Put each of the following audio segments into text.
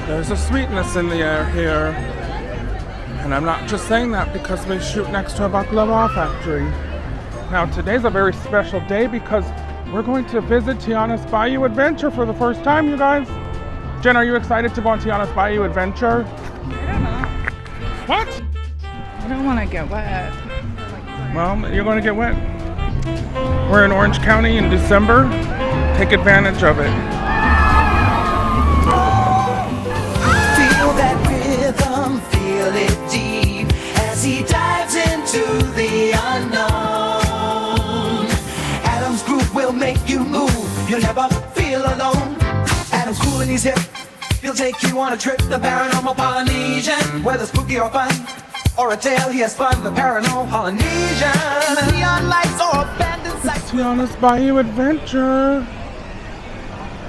There's a sweetness in the air here. And I'm not just saying that because we shoot next to a baklava factory. Now today's a very special day because we're going to visit Tiana's Bayou adventure for the first time, you guys. Jen, are you excited to go on Tiana's Bayou adventure? I don't know. What? I don't want to get wet. Well, you're going to get wet. We're in Orange County in December. Take advantage of it. Feel that rhythm, feel it deep as he dives into the unknown. Adam's groove will make you move. You'll never feel alone. Adam's cool and he's hip. He'll take you on a trip, the paranormal Polynesian. Whether spooky or fun, or a tale, he has fun, the paranormal Polynesian. Neon lights or abandoned sights. Tiana's Bayou adventure.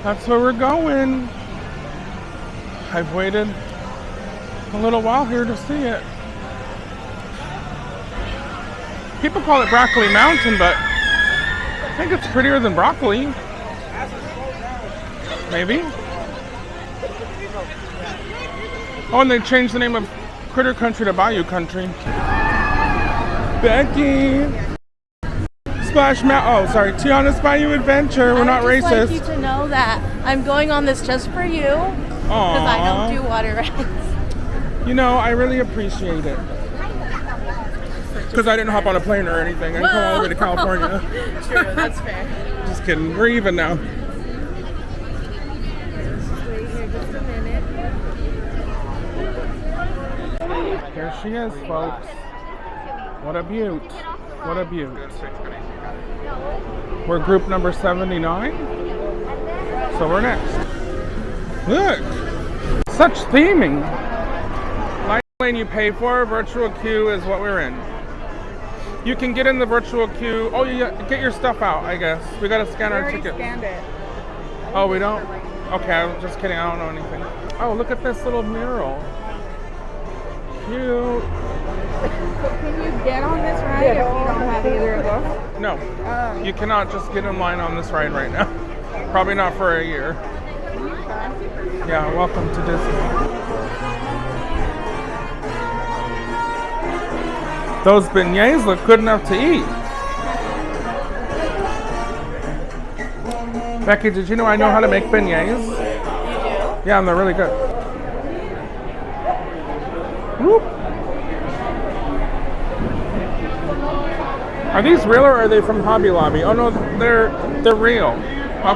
That's where we're going. I've waited a little while here to see it. People call it Broccoli Mountain, but I think it's prettier than broccoli. Maybe. Oh, and they changed the name of Critter Country to Bayou Country. Becky! Splash Mountain. Oh, sorry. Tiana's Bayou Adventure. We're not racist. I'd just like you to know that I'm going on this just for you. Because I don't do water rides. You know, I really appreciate it. Because I didn't hop on a plane or anything. I didn't come all the way to California. True, that's fair. Just kidding. We're even now. Wait here just a minute. There she is, folks. What a beaut. What a beaut. We're group number 79. So we're next. Look! Such theming. Light lane you pay for, virtual queue is what we're in. You can get in the virtual queue. Oh, you get your stuff out, I guess. We gotta scan our ticket. Scanned it. Oh, we don't? Okay, I'm just kidding. I don't know anything. Oh, look at this little mural. Cute. So can you get on this ride if you don't have either of those? No, you cannot just get in line on this ride right now. Probably not for a year. Yeah, welcome to Disney. Those beignets look good enough to eat. Becky, did you know I know how to make beignets? You do? Yeah, and they're really good. Whoop. Are these real or are they from Hobby Lobby? Oh no, they're real.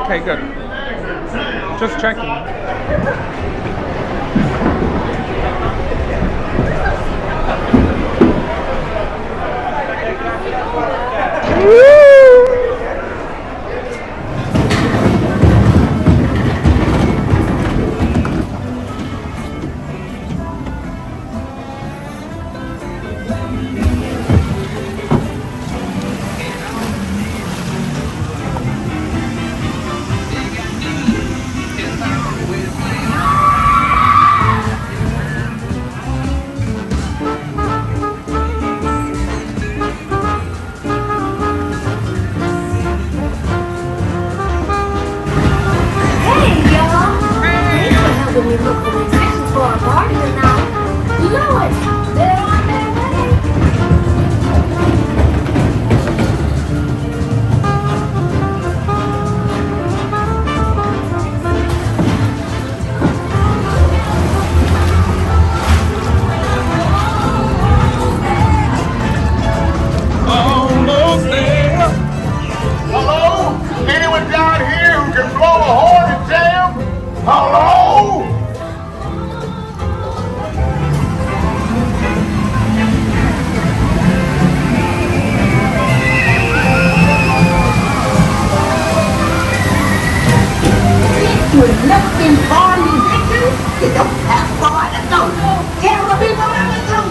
Okay, good. Just checking. When we look for musicians for our party tonight, you know it. They're on their way. Almost there. Hello? Anyone down here who can blow a horn and jam? Hello? If you're looking for musicians, you don't have far to go. Tell the people where we go.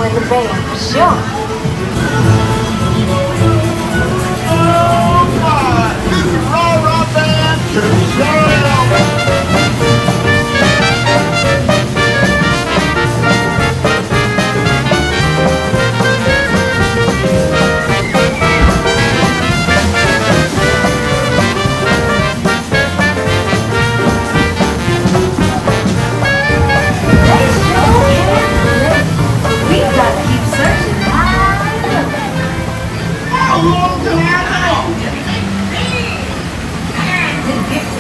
in the band for sure. Oh my! This is Raw Raw Band to Jam! They sure can. We gotta keep searching high up. How long can I go?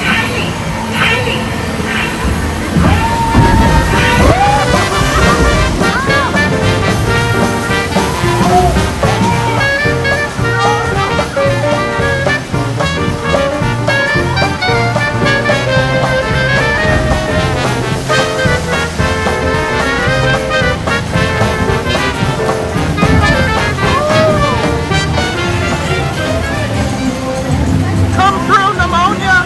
Tiny, tiny. Come through, pneumonia!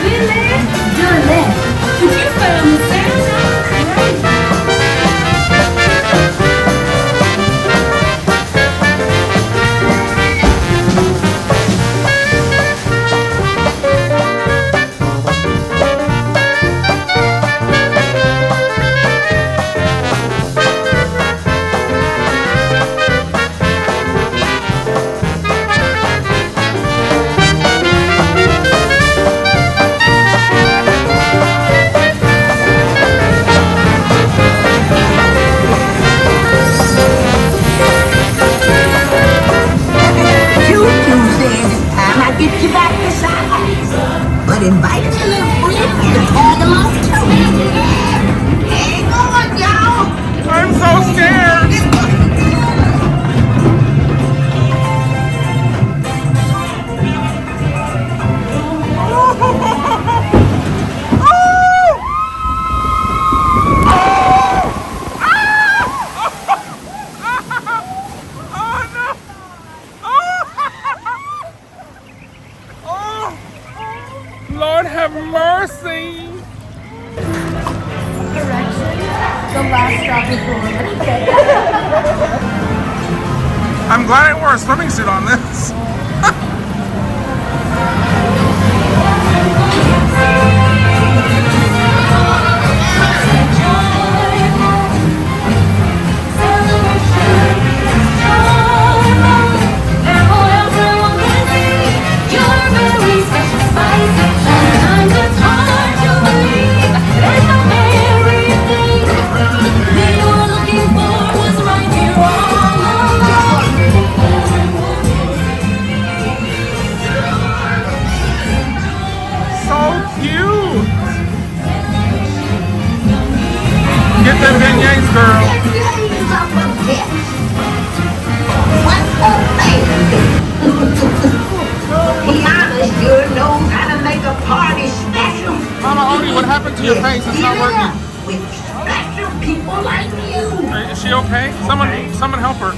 Really? Done that. Did you found the Santa? Great. Tuesday, I might get you back this side. But invite your little friends to tag along too. Hang on, y'all. I'm so scared! Lord have mercy! Correction. The last stop is Florida. I'm glad I wore a swimming suit on this. Get them beignets, girl. Tiana sure knows how to make a party special. Mama Odie, what happened to your face? It's not working. With special people like you. Is she okay? Someone help her.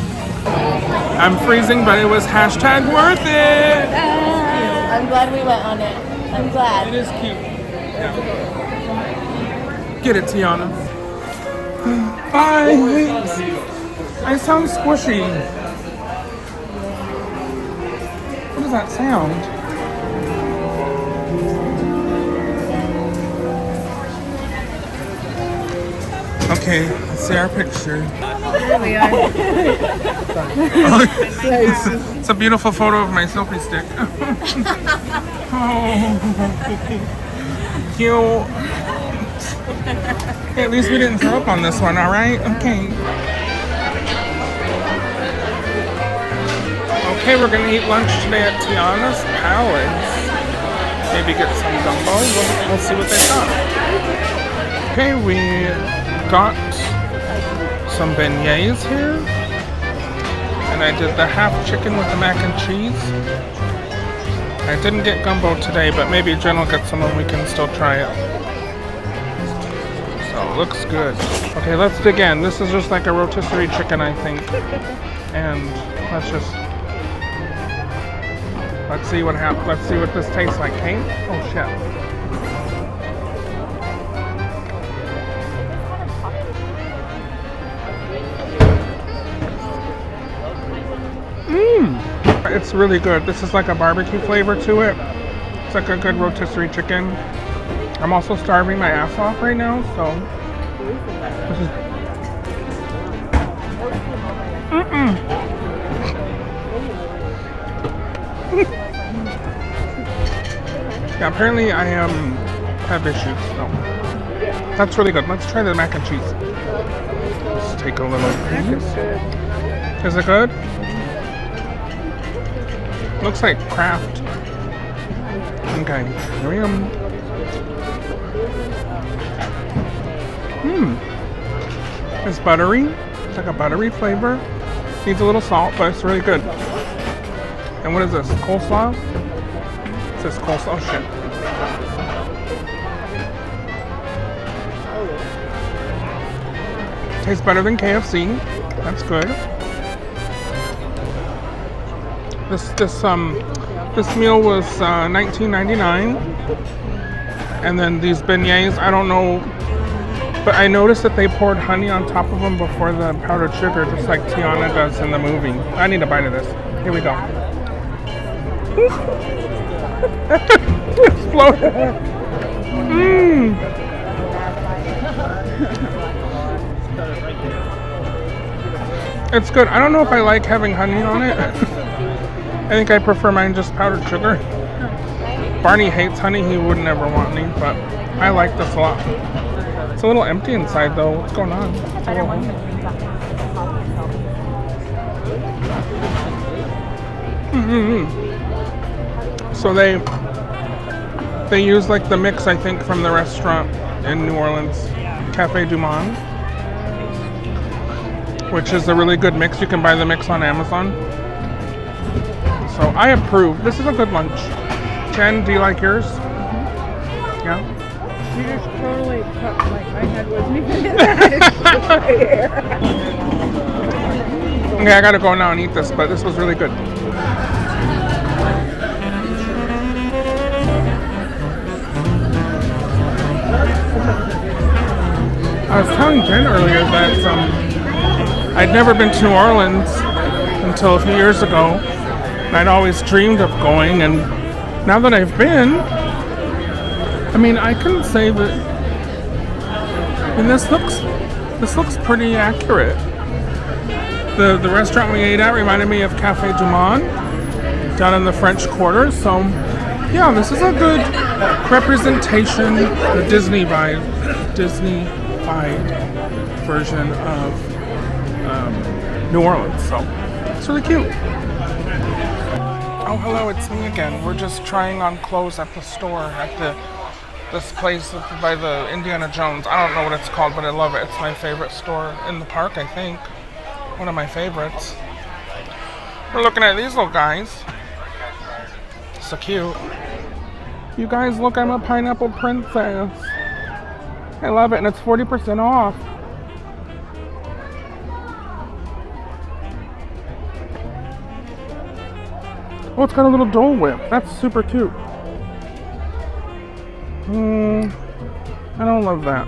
I'm freezing, but it was hashtag worth it. I'm glad we went on it. I'm glad. It is cute. Yeah. Get it, Tiana. Bye. I sound squishy. What does that sound? Okay, let's see our picture. Here we are. It's a beautiful photo of my selfie stick. Oh, cute. Hey, at least we didn't throw up on this one, all right? Okay. Okay, we're gonna eat lunch today at Tiana's Palace. Maybe get some gumbo. We'll see what they got. Okay, we got some beignets here. And I did the half chicken with the mac and cheese. I didn't get gumbo today, but maybe Jen will get some and we can still try it. So, looks good. Okay, let's dig in. This is just like a rotisserie chicken, I think. And let's see what happens. Let's see what this tastes like, hey? Oh shit. It's really good. This is like a barbecue flavor to it. It's like a good rotisserie chicken. I'm also starving my ass off right now, so this is yeah, apparently I have issues, so that's really good. Let's try the mac and cheese. Let's take a little piece. Is it good? Looks like Kraft. Okay, here we go. It's buttery. It's like a buttery flavor. Needs a little salt, but it's really good. And what is this? Coleslaw? It says coleslaw. Shit. Tastes better than KFC. That's good. This meal was $19.99, and then these beignets, I don't know, but I noticed that they poured honey on top of them before the powdered sugar, just like Tiana does in the movie. I need a bite of this. Here we go. Exploded. It's good. I don't know if I like having honey on it. I think I prefer mine just powdered sugar. Barney hates honey. He would never want any, but I like this a lot. It's a little empty inside though. What's going on? It's a little empty. So they use like the mix, I think, from the restaurant in New Orleans, Cafe Du Monde, which is a really good mix. You can buy the mix on Amazon. So I approve. This is a good lunch. Jen, do you like yours? Yeah? You just totally cut, like, my head wasn't even in there. Okay, I gotta go now and eat this, but this was really good. I was telling Jen earlier that I'd never been to New Orleans until a few years ago. And I'd always dreamed of going, and now that I've been, I mean, I can say that, and this looks pretty accurate. The restaurant we ate at reminded me of Cafe Du Monde down in the French Quarter, so yeah, this is a good representation, the Disney-fied version of New Orleans, so it's really cute. Oh, hello, it's me again. We're just trying on clothes at the store, at this place by the Indiana Jones. I don't know what it's called, but I love it. It's my favorite store in the park, I think. One of my favorites. We're looking at these little guys. So cute. You guys, look, I'm a pineapple princess. I love it, and it's 40% off. Oh, it's got a little Dole Whip. That's super cute. I don't love that.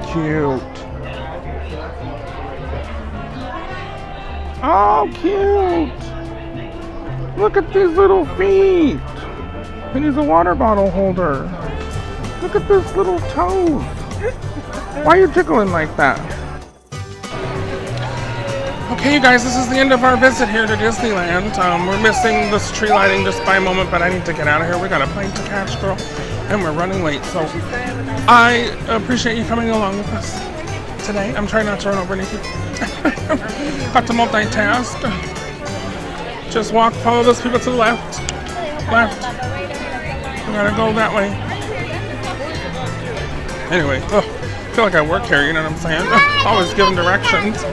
Cute. Oh, cute. Look at these little feet. He needs a water bottle holder. Look at this little toes. Why are you jiggling like that? Okay, you guys, this is the end of our visit here to Disneyland. We're missing this tree lighting just by a moment, but I need to get out of here. We got a plane to catch, girl, and we're running late. So I appreciate you coming along with us today. I'm trying not to run over any people. Got to multitask. Just walk, follow those people to the left. Left. We gotta go that way. Anyway, I feel like I work here, you know what I'm saying? Always giving directions.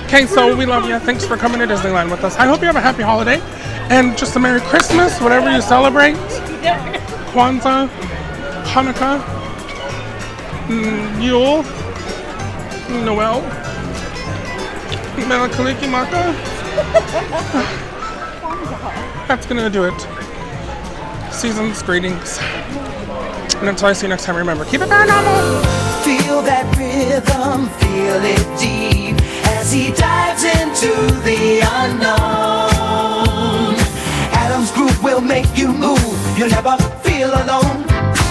Okay, so we love you. Thanks for coming to Disneyland with us. I hope you have a happy holiday and just a Merry Christmas, whatever you celebrate. Kwanzaa, Hanukkah, Yule, Noel, Melakalikimaka. That's gonna do it. Season's greetings. And until I see you next time, remember, keep it paranormal. Feel that rhythm, feel it deep as he dives into the unknown. will make you move. You'll never feel alone.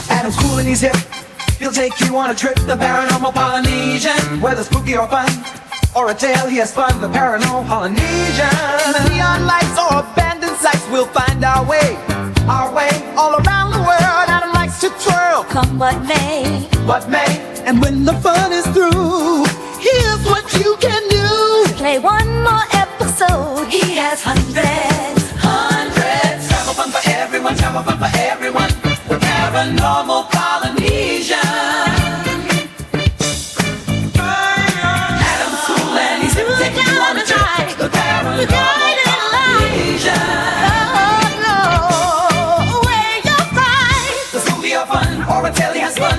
Adam's cool and he's hip. He'll take you on a trip, the paranormal Polynesian. Whether spooky or fun, or a tale, he has fun, the paranormal Polynesian. Neon lights or abandoned sites, we'll find our way all around the world. Adam likes to twirl, Come what may. What may, and when the fun is through, here's what you can do. Play one more episode. He has hundreds. travel fun for everyone, travel fun for everyone. The paranormal Polynesian. Adam's cool and he's hip, taking you on a trip. The paranormal Polynesian. Oh, no, where you'll find The spooky or fun, or a tale he has fun.